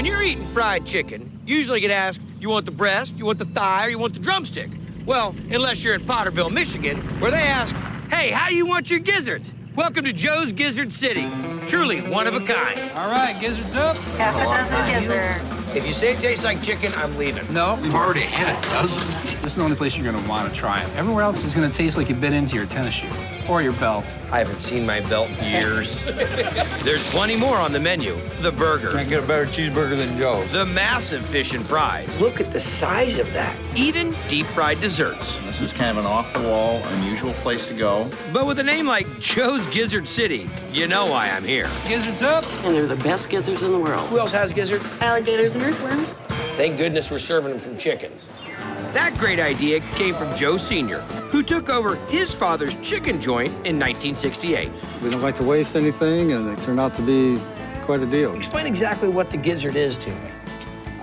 When you're eating fried chicken, you usually get asked, you want the breast, you want the thigh, or you want the drumstick? Well, unless you're in Potterville, Michigan, where they ask, hey, how do you want your gizzards? Welcome to Joe's Gizzard City. Truly one of a kind. All right, gizzards up. Half a dozen gizzards. If you say it tastes like chicken, I'm leaving. No. We've already had dozens. This is the only place you're going to want to try them. Everywhere else is going to taste like you bit into your tennis shoe or your belt. I haven't seen my belt in years. There's plenty more on the menu. The burger. Can't get a better cheeseburger than Joe's. The massive fish and fries. Look at the size of that. Even deep-fried desserts. This is kind of an off-the-wall, unusual place to go. But with a name like Joe's Gizzard City, you know why I'm here. Gizzards up. And they're the best gizzards in the world. Who else has gizzard? Alligators and earthworms. Thank goodness we're serving them from chickens. That great idea came from Joe Sr., who took over his father's chicken joint in 1968. We don't like to waste anything, and they turn out to be quite a deal. Explain exactly what the gizzard is to me.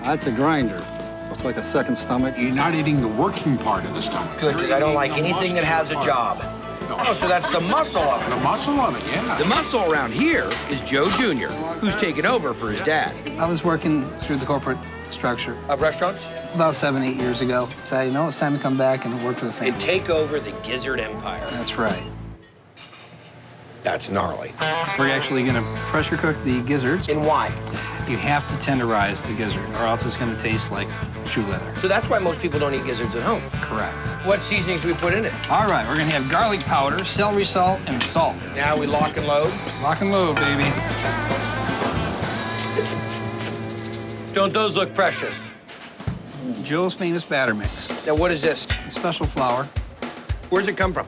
That's a grinder. Looks like a second stomach. You're not eating the working part of the stomach. Good, because I don't like anything that has a job. No. Oh, so that's the muscle of The it. muscle of it, yeah. The muscle around here is Joe Jr., who's taken over for his dad. I was working through the corporate structure Of restaurants? about 7, 8 years ago. So, you know, it's time to come back and work for the And family. take over the gizzard empire. That's right. That's gnarly. We're actually going to pressure cook the gizzards. And why? You have to tenderize the gizzard, or else it's going to taste like shoe leather. So that's why most people don't eat gizzards at home. Correct. What seasonings do we put in it? All right, we're going to have garlic powder, celery salt, and salt. Now we lock and load. Lock and load, baby. Don't those look precious? Joe's famous batter mix. Now what is this? A special flour. Where's it come from?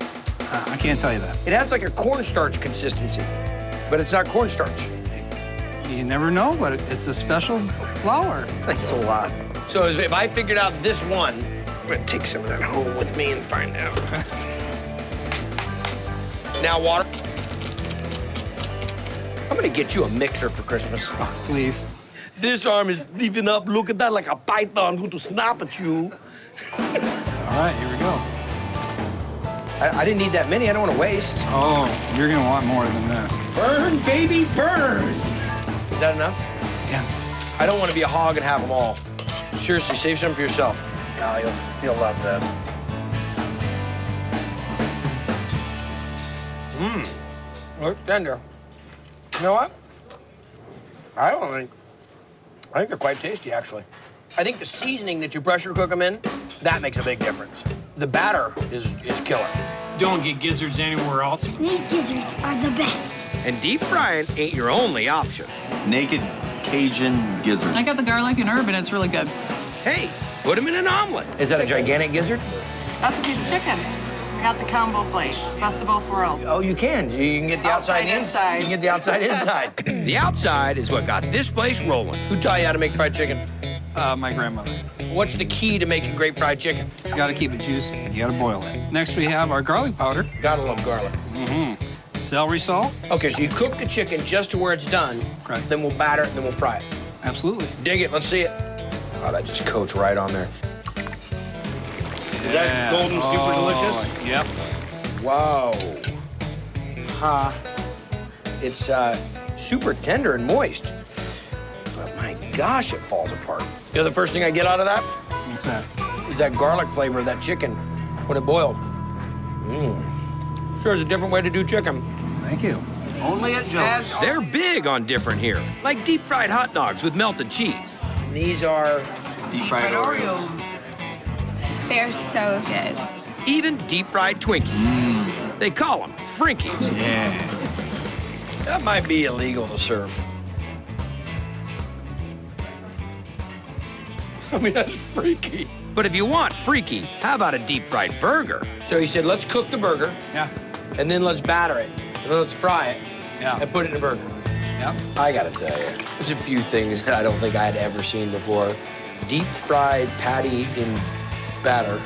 I can't tell you that. It has like a cornstarch consistency, but it's not cornstarch. You never know, but it's a special flour. Thanks a lot. So if I figured out this one, I'm gonna take some of that home with me and find out. Now water. I'm gonna get you a mixer for Christmas. Oh, please. This arm is leaving up. Look at that, like a python going to snap at you. All right, here we go. I didn't need that many. I don't want to waste. Oh, you're going to want more than this. Burn, baby, burn. Is that enough? Yes. I don't want to be a hog and have them all. Seriously, save some for yourself. Oh, you'll love this. Look tender. You know what? I think they're quite tasty, actually. I think the seasoning that you pressure cook them in, that makes a big difference. The batter is killer. Don't get gizzards anywhere else. These gizzards are the best. And deep frying ain't your only option. Naked Cajun gizzard. I got the garlic and herb, and it's really good. Hey, put them in an omelet. Is that a gigantic gizzard? That's a piece of chicken. I got the combo plate. Best of both worlds. Oh, you can. You can get the outside, Outside, inside. You can get the outside inside. The outside is what got this place rolling. Who taught you how to make fried chicken? My grandmother. What's the key to making great fried chicken? It's got to keep it juicy. You got to boil it. Next, we have our garlic powder. Gotta love garlic. Celery salt. Okay, so you cook the chicken just to where it's done. Correct. Then we'll batter it, and then we'll fry it. Absolutely. Dig it, let's see it. Oh, that just coats right on there. Is that golden super delicious? Yep. Wow. It's super tender and moist. But my gosh, it falls apart. You know the first thing I get out of that? What's that? Is that garlic flavor of that chicken when it boiled. Sure is a different way to do chicken. Thank you. Only at Joe's. They're big on different here, like deep fried hot dogs with melted cheese. These are Deep fried Oreos. They're so good. even deep fried Twinkies. They call them Frinkies. Yeah. That might be illegal to serve. I mean, that's freaky. But if you want freaky, how about a deep fried burger? So he said, let's cook the burger. Yeah. And then let's batter it. And then let's fry it. Yeah. And put it in a burger. Yeah. I gotta tell you, there's a few things that I don't think I had ever seen before. Deep fried patty in batter.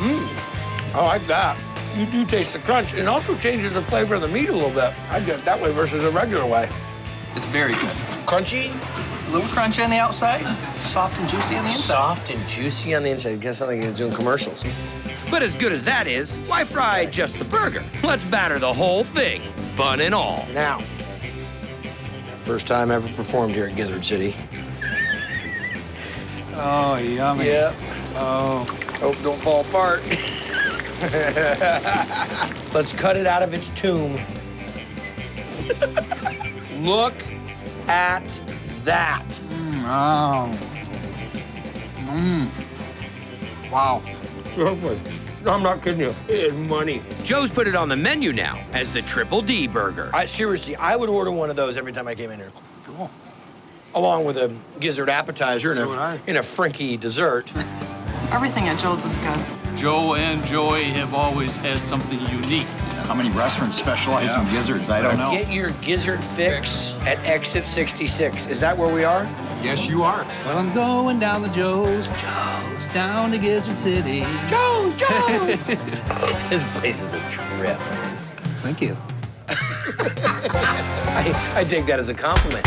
I like that. You do taste the crunch. It also changes the flavor of the meat a little bit. I get it that way versus a regular way. It's very good. Crunchy, A little crunchy on the outside, soft and juicy on the inside. soft and juicy on the inside. I guess something like doing commercials. But as good as that is, why fry just the burger? Let's batter the whole thing, bun and all. Now, First time ever performed here at Gizzard City. Oh, yummy. Yep. Oh. Hope don't fall apart. Let's cut it out of its tomb. Look at that. Oh. Wow. I'm not kidding you. It's money. Joe's put it on the menu now as the Triple D burger. Seriously, I would order one of those every time I came in here. Cool. Along with a gizzard appetizer So would I. and a Frankie dessert. Everything at Joe's is good. Joe and Joey have always had something unique. How many restaurants specialize in gizzards? I don't know. Get your gizzard fix at exit 66. Is that where we are? Yes, you are. Well, I'm going down to Joe's, down to Gizzard City. Joe! This place is a trip. Thank you. I take that as a compliment.